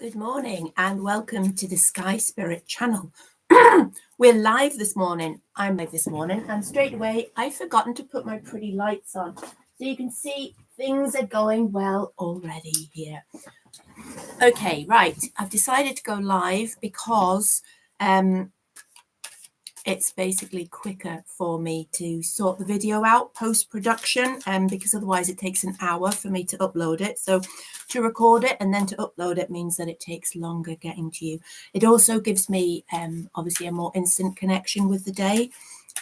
Good morning and welcome to the Sky Spirit channel. We're live this morning. I'm live this morning and straight away I've forgotten to put my pretty lights on. So you can see things are going well already here. Okay, right. I've decided to go live because it's basically quicker for me to sort the video out post-production because otherwise it takes an hour for me to upload it. So to record it and then to upload it means that it takes longer getting to you. It also gives me obviously a more instant connection with the day,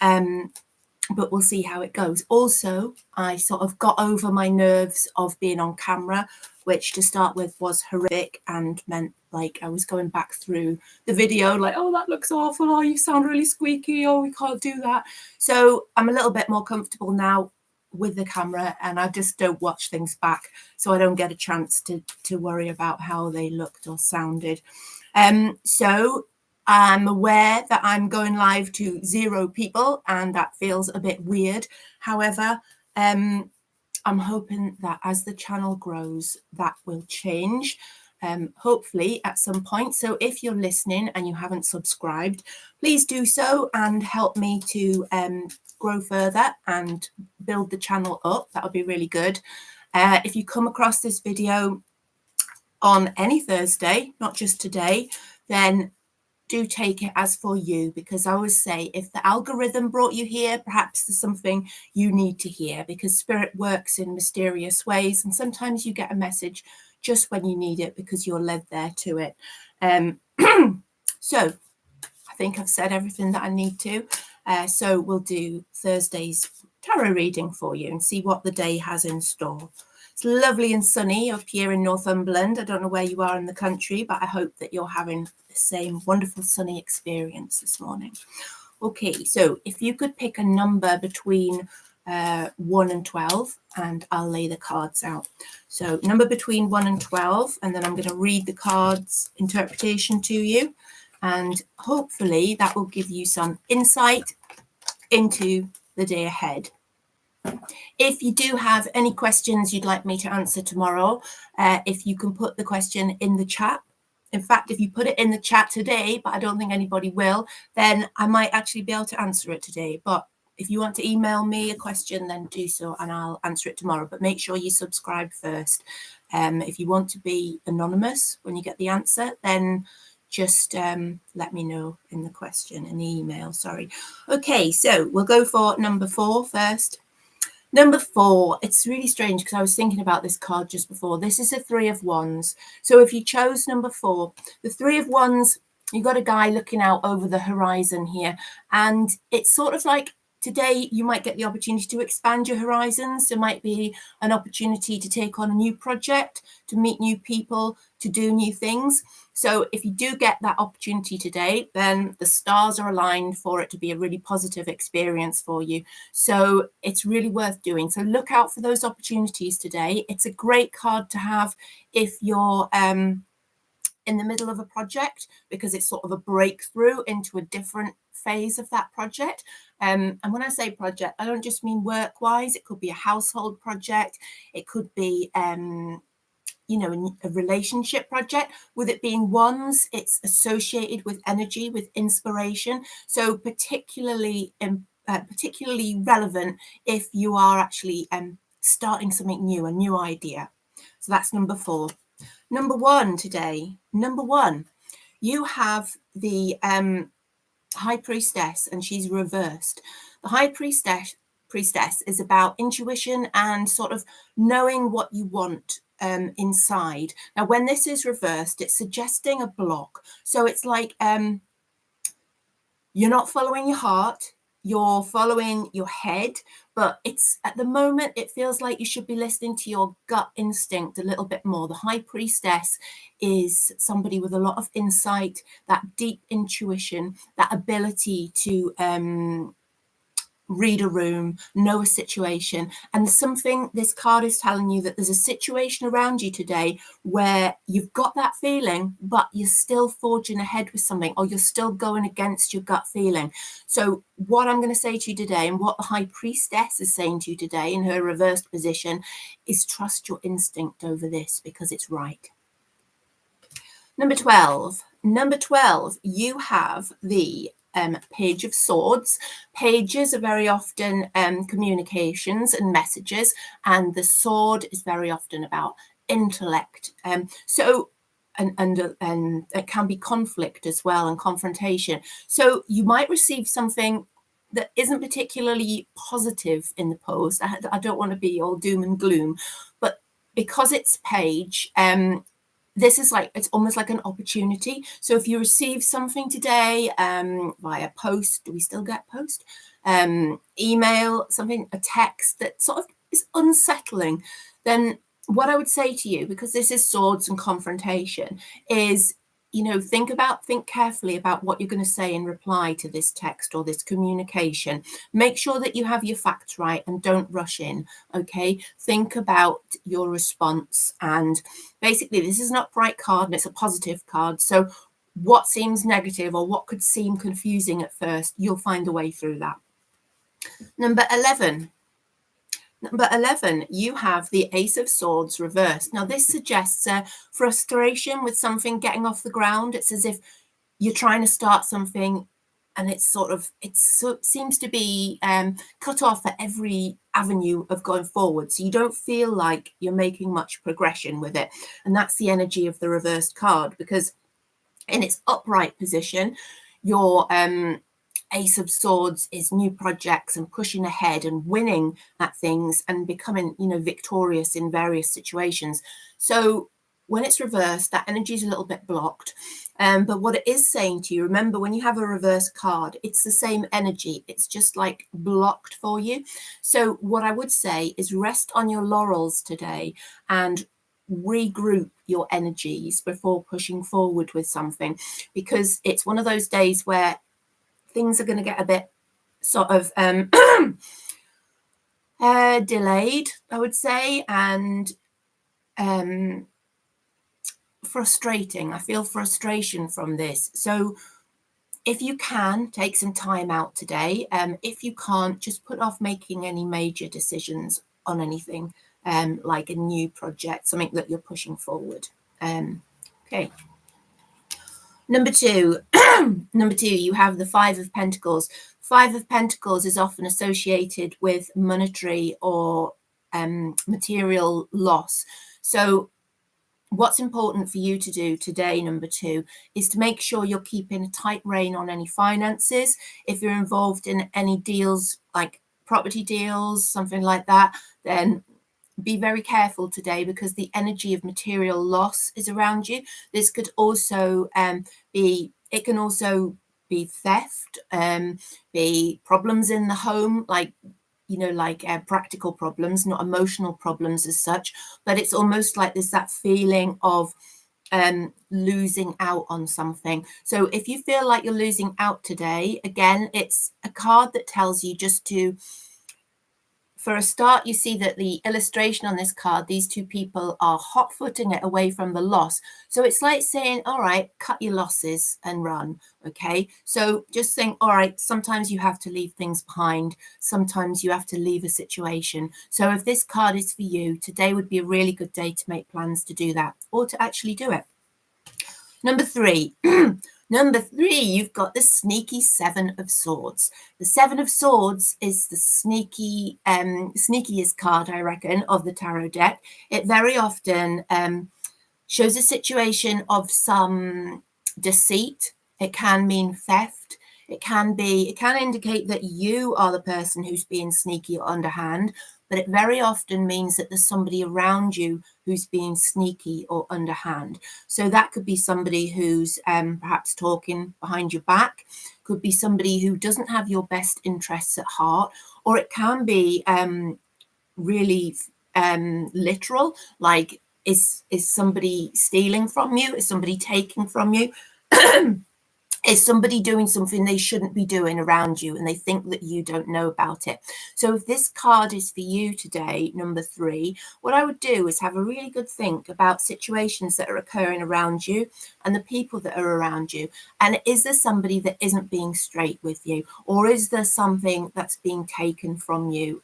but we'll see how it goes. Also, I sort of got over my nerves of being on camera, which to start with was horrific and meant like I was going back through the video like, oh, that looks awful. Oh, you sound really squeaky. Oh, we can't do that. So I'm a little bit more comfortable now with the camera and I just don't watch things back. So I don't get a chance to worry about how they looked or sounded. So I'm aware that I'm going live to 0 people and that feels a bit weird. However, I'm hoping that as the channel grows, that will change. Hopefully at some point. So if you're listening and you haven't subscribed, please do so and help me to grow further and build the channel up. That would be really good. If you come across this video on any Thursday, not just today, then do take it as for you, because I always say if the algorithm brought you here, perhaps there's something you need to hear, because spirit works in mysterious ways and sometimes you get a message just when you need it because you're led there to it. So I think I've said everything that I need to. So we'll do Thursday's tarot reading for you and see what the day has in store. It's lovely and sunny up here in Northumberland. I don't know where you are in the country, but I hope that you're having the same wonderful sunny experience this morning. Okay, so if you could pick a number between 1 and 12, and I'll lay the cards out. So number between 1 and 12, and then I'm going to read the cards interpretation to you, and hopefully that will give you some insight into the day ahead. If you do have any questions you'd like me to answer tomorrow, if you can put the question in the chat. In fact, if you put it in the chat today, but I don't think anybody will, then I might actually be able to answer it today. But if you want to email me a question, then do so and I'll answer it tomorrow. But make sure you subscribe first. If you want to be anonymous when you get the answer, then just let me know in the question, in the email, sorry. Okay, so we'll go for number 4 first. Number 4, it's really strange because I was thinking about this card just before. This is a 3 of Wands. So if you chose number 4, the 3 of Wands, you've got a guy looking out over the horizon here. And it's sort of like today you might get the opportunity to expand your horizons. There might be an opportunity to take on a new project, to meet new people, to do new things. So if you do get that opportunity today, then the stars are aligned for it to be a really positive experience for you. So it's really worth doing. So look out for those opportunities today. It's a great card to have if you're in the middle of a project, because it's sort of a breakthrough into a different phase of that project. And when I say project, I don't just mean work-wise. It could be a household project. It could be a relationship project. With it being Wands, it's associated with energy, with inspiration. So particularly relevant if you are actually starting something new, a new idea. So that's number 4. Number 1 today. Number 1, you have the High Priestess, and she's reversed. The High Priestess is about intuition and sort of knowing what you want inside. Now, when this is reversed, it's suggesting a block. So it's like you're not following your heart, you're following your head, but it's at the moment it feels like you should be listening to your gut instinct a little bit more. The High Priestess is somebody with a lot of insight, that deep intuition, that ability to read a room, know a situation, and something this card is telling you that there's a situation around you today where you've got that feeling, but you're still forging ahead with something, or you're still going against your gut feeling. So what I'm going to say to you today, and what the High Priestess is saying to you today in her reversed position, is trust your instinct over this because it's right. Number 12. Number 12, you have the Page of Swords. Pages are very often communications and messages, and the sword is very often about intellect. And it can be conflict as well and confrontation. So you might receive something that isn't particularly positive in the post. I don't want to be all doom and gloom, but because it's page, this is like, it's almost like an opportunity. So if you receive something today via post, do we still get post? Email, something, a text that sort of is unsettling, then what I would say to you, because this is swords and confrontation, is, you know, think carefully about what you're going to say in reply to this text or this communication. Make sure that you have your facts right and don't rush in. Okay, think about your response. And basically, this is an upright card and it's a positive card. So what seems negative or what could seem confusing at first, you'll find a way through that. Number 11. Number 11, you have the Ace of Swords reversed. Now, this suggests frustration with something getting off the ground. It's as if you're trying to start something and it seems to be cut off at every avenue of going forward. So you don't feel like you're making much progression with it. And that's the energy of the reversed card, because in its upright position, your Ace of Swords is new projects and pushing ahead and winning at things and becoming, you know, victorious in various situations. So when it's reversed, that energy is a little bit blocked. But what it is saying to you, remember, when you have a reverse card, it's the same energy. It's just like blocked for you. So what I would say is rest on your laurels today and regroup your energies before pushing forward with something, because it's one of those days where things are going to get a bit sort of delayed, I would say, and frustrating. I feel frustration from this. So if you can, take some time out today. If you can't, just put off making any major decisions on anything, like a new project, something that you're pushing forward. Okay. Number 2, you have the Five of Pentacles. Five of Pentacles is often associated with monetary or material loss. So what's important for you to do today, number 2, is to make sure you're keeping a tight rein on any finances. If you're involved in any deals, like property deals, something like that, then be very careful today, because the energy of material loss is around you. This could also be theft, be problems in the home, like, you know, like practical problems, not emotional problems as such, but it's almost like there's that feeling of losing out on something. So if you feel like you're losing out today, again, it's a card that tells you just to, for a start, you see that the illustration on this card, these two people are hot-footing it away from the loss. So it's like saying, all right, cut your losses and run, okay? So just think, all right, sometimes you have to leave things behind. Sometimes you have to leave a situation. So if this card is for you, today would be a really good day to make plans to do that, or to actually do it. Number 3. Number 3, you've got the sneaky Seven of Swords. The Seven of Swords is the sneakiest card, I reckon, of the tarot deck. It very often shows a situation of some deceit. It can mean theft. It can indicate that you are the person who's being sneaky or underhand, but it very often means that there's somebody around you who's being sneaky or underhand. So that could be somebody who's perhaps talking behind your back, could be somebody who doesn't have your best interests at heart, or it can be really literal, like is somebody stealing from you? Is somebody taking from you? Is somebody doing something they shouldn't be doing around you and they think that you don't know about it? So if this card is for you today, number 3, what I would do is have a really good think about situations that are occurring around you and the people that are around you. And is there somebody that isn't being straight with you? Or is there something that's being taken from you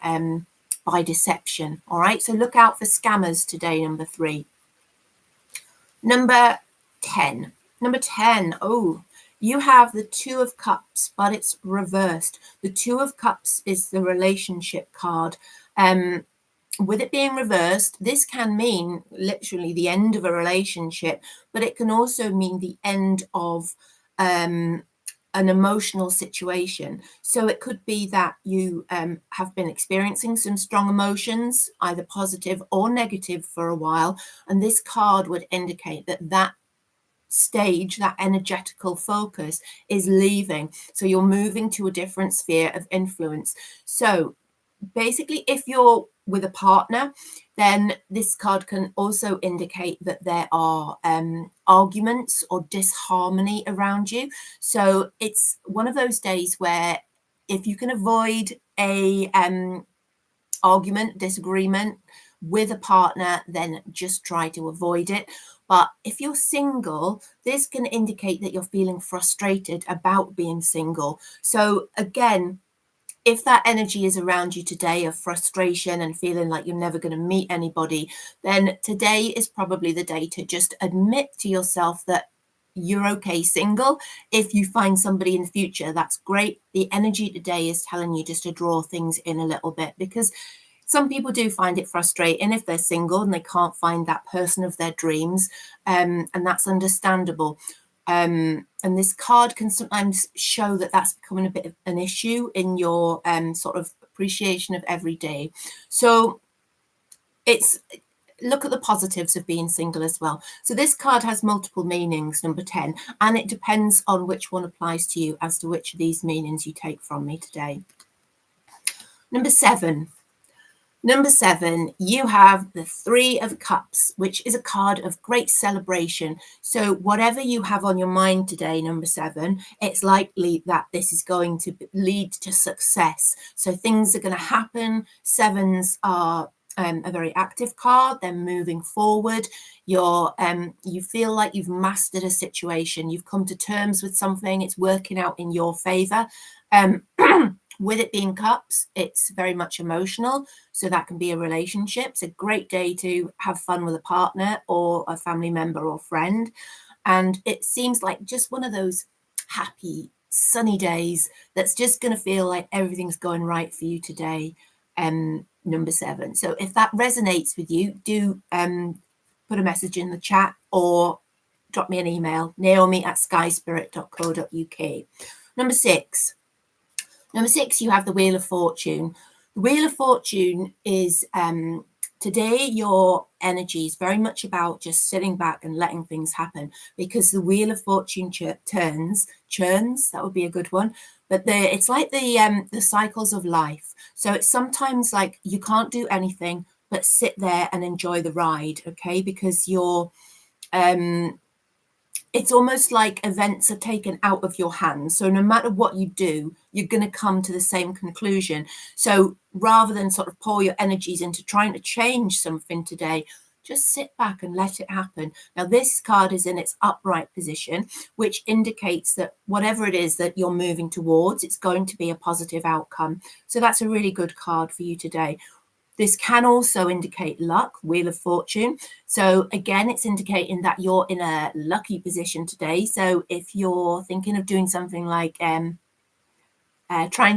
by deception? All right, so look out for scammers today, number 3. Number 10. Number 10. Oh, you have the Two of Cups, but it's reversed. The Two of Cups is the relationship card. With it being reversed, this can mean literally the end of a relationship, but it can also mean the end of an emotional situation. So it could be that you have been experiencing some strong emotions, either positive or negative, for a while, and this card would indicate that that stage, that energetical focus, is leaving. So you're moving to a different sphere of influence. So basically, if you're with a partner, then this card can also indicate that there are arguments or disharmony around you. So it's one of those days where if you can avoid a argument, disagreement with a partner, then just try to avoid it. But if you're single, this can indicate that you're feeling frustrated about being single. So again, if that energy is around you today of frustration and feeling like you're never going to meet anybody, then today is probably the day to just admit to yourself that you're okay single. If you find somebody in the future, that's great. The energy today is telling you just to draw things in a little bit, because some people do find it frustrating if they're single and they can't find that person of their dreams, and that's understandable. And this card can sometimes show that that's becoming a bit of an issue in your sort of appreciation of every day. So it's look at the positives of being single as well. So this card has multiple meanings, number 10, and it depends on which one applies to you as to which of these meanings you take from me today. Number 7. Number 7, you have the Three of Cups, which is a card of great celebration. So whatever you have on your mind today, number 7, it's likely that this is going to lead to success. So things are going to happen. Sevens are a very active card. They're moving forward. You feel like you've mastered a situation. You've come to terms with something. It's working out in your favor. With it being cups, it's very much emotional. So that can be a relationship. It's a great day to have fun with a partner or a family member or friend. And it seems like just one of those happy, sunny days that's just going to feel like everything's going right for you today. Number 7. So if that resonates with you, do put a message in the chat or drop me an email, naomi@skyspirit.co.uk. Number 6. Number 6, you have the Wheel of Fortune. The Wheel of Fortune is today your energy is very much about just sitting back and letting things happen, because the Wheel of Fortune churns, that would be a good one. But it's like the cycles of life. So it's sometimes like you can't do anything but sit there and enjoy the ride, okay? Because you're it's almost like events are taken out of your hands. So no matter what you do, you're going to come to the same conclusion. So rather than sort of pour your energies into trying to change something today, just sit back and let it happen. Now, this card is in its upright position, which indicates that whatever it is that you're moving towards, it's going to be a positive outcome. So that's a really good card for you today. This can also indicate luck, Wheel of Fortune. So again, it's indicating that you're in a lucky position today. So if you're thinking of doing something like trying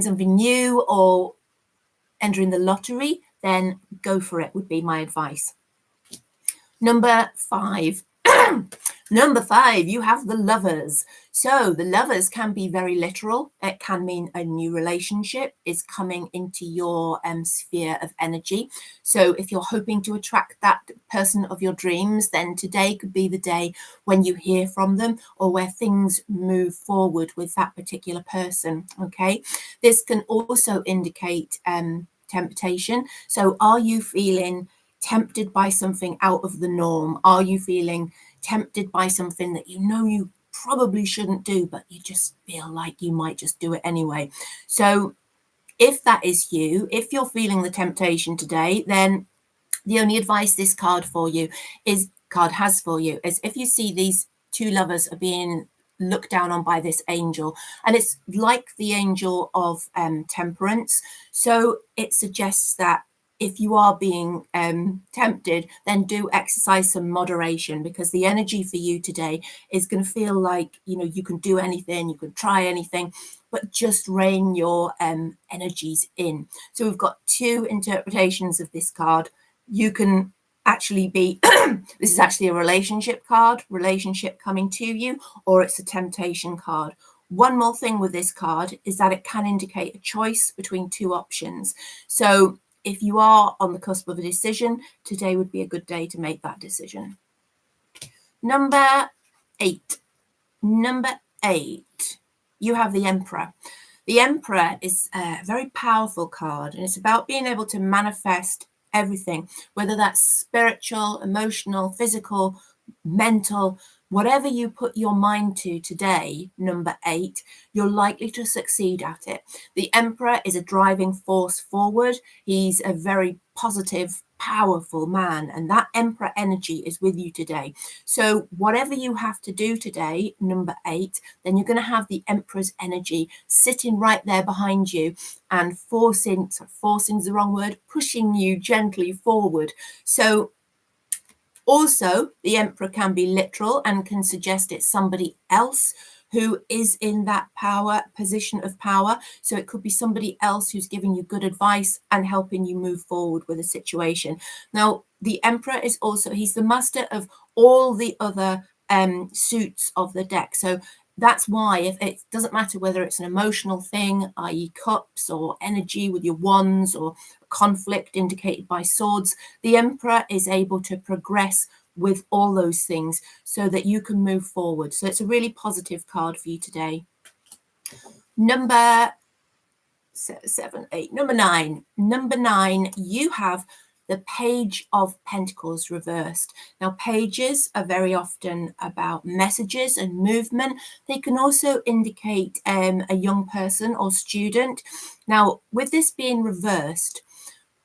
something new or entering the lottery, then go for it, would be my advice. Number 5. Number 5, you have the Lovers. So the Lovers can be very literal. It can mean a new relationship is coming into your sphere of energy. So if you're hoping to attract that person of your dreams, then today could be the day when you hear from them or where things move forward with that particular person. Okay. This can also indicate temptation. So are you feeling tempted by something out of the norm? Are you feeling tempted by something that you know you probably shouldn't do, but you just feel like you might just do it anyway? So if that is you, if you're feeling the temptation today, then the only advice this card has for you is if you see these two lovers are being looked down on by this angel, and it's like the angel of temperance. So it suggests that if you are being tempted, then do exercise some moderation, because the energy for you today is going to feel like, you know, you can do anything, you can try anything, but just rein your energies in. So we've got two interpretations of this card. You can actually be this is actually a relationship card, relationship coming to you, or it's a temptation card. One more thing with this card is that it can indicate a choice between two options. So if you are on the cusp of a decision, today would be a good day to make that decision. Number 8. Number 8, you have the Emperor. The Emperor is a very powerful card, and it's about being able to manifest everything, whether that's spiritual, emotional, physical, mental, whatever you put your mind to today, number 8, you're likely to succeed at it. The Emperor is a driving force forward. He's a very positive, powerful man, and that Emperor energy is with you today. So whatever you have to do today, number 8, then you're going to have the Emperor's energy sitting right there behind you and forcing is the wrong word, pushing you gently forward. So also, the Emperor can be literal and can suggest it's somebody else who is in that position of power. So it could be somebody else who's giving you good advice and helping you move forward with a situation. Now, the Emperor is also, he's the master of all the other suits of the deck. So that's why, if it doesn't matter whether it's an emotional thing, i.e. cups, or energy with your wands, or conflict indicated by swords, the Emperor is able to progress with all those things so that you can move forward. So it's a really positive card for you today. Number 7, 8, number 9. Number 9, you have the Page of Pentacles reversed. Now, pages are very often about messages and movement. They can also indicate a young person or student. Now, with this being reversed,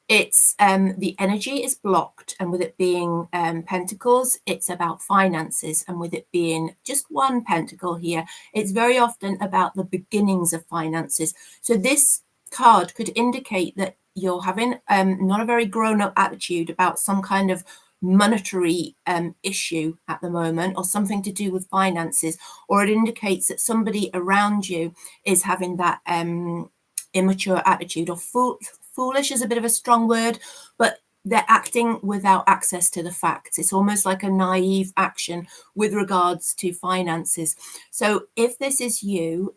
it's the energy is blocked, and with it being pentacles, it's about finances, and with it being just one pentacle here, it's very often about the beginnings of finances. So this card could indicate that you're having not a very grown-up attitude about some kind of monetary issue at the moment, or something to do with finances, or it indicates that somebody around you is having that immature attitude, or foolish is a bit of a strong word, but they're acting without access to the facts. It's almost like a naive action with regards to finances. So if this is you,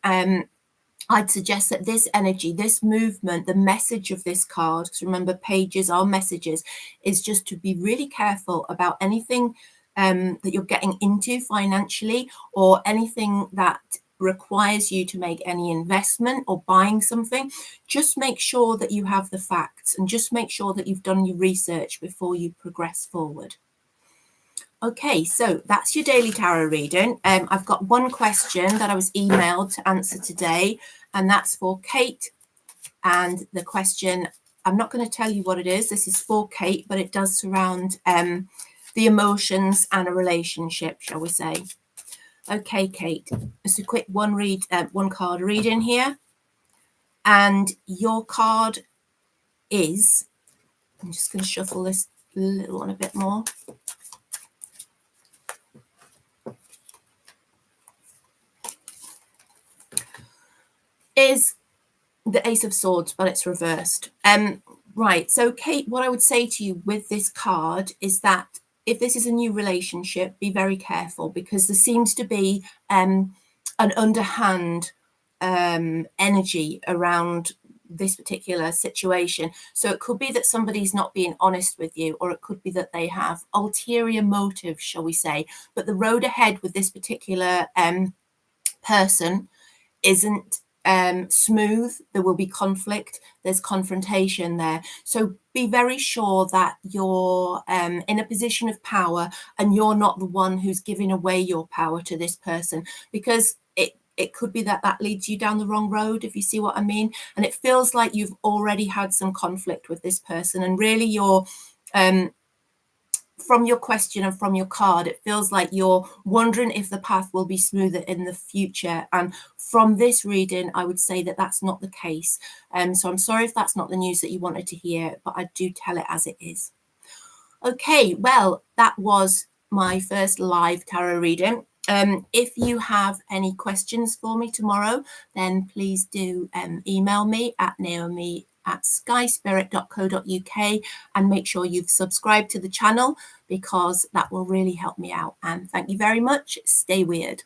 I'd suggest that this energy, this movement, the message of this card, because remember, pages are messages, is just to be really careful about anything that you're getting into financially, or anything that requires you to make any investment or buying something. Just make sure that you have the facts, and just make sure that you've done your research before you progress forward. Okay, so that's your daily tarot reading. I've got one question that I was emailed to answer today, and that's for Kate. And the question, I'm not going to tell you what it is. This is for Kate, but it does surround the emotions and a relationship, shall we say. Okay, Kate, just a quick one card reading here. And your card is, I'm just going to shuffle this little one a bit more. Is the Ace of Swords, but it's reversed. Right, so Kate, what I would say to you with this card is that if this is a new relationship, be very careful, because there seems to be an underhand energy around this particular situation. So it could be that somebody's not being honest with you, or it could be that they have ulterior motives, shall we say. But the road ahead with this particular person isn't smooth. There will be conflict, there's confrontation there. So be very sure that you're in a position of power, and you're not the one who's giving away your power to this person, because it could be that that leads you down the wrong road, if you see what I mean. And it feels like you've already had some conflict with this person, and really you're from your question and from your card, it feels like you're wondering if the path will be smoother in the future. And from this reading, I would say that that's not the case. So I'm sorry if that's not the news that you wanted to hear, but I do tell it as it is. Okay, well, that was my first live tarot reading. If you have any questions for me tomorrow, then please do email me at naomi@skyspirit.co.uk and make sure you've subscribed to the channel, because that will really help me out. And thank you very much. Stay weird.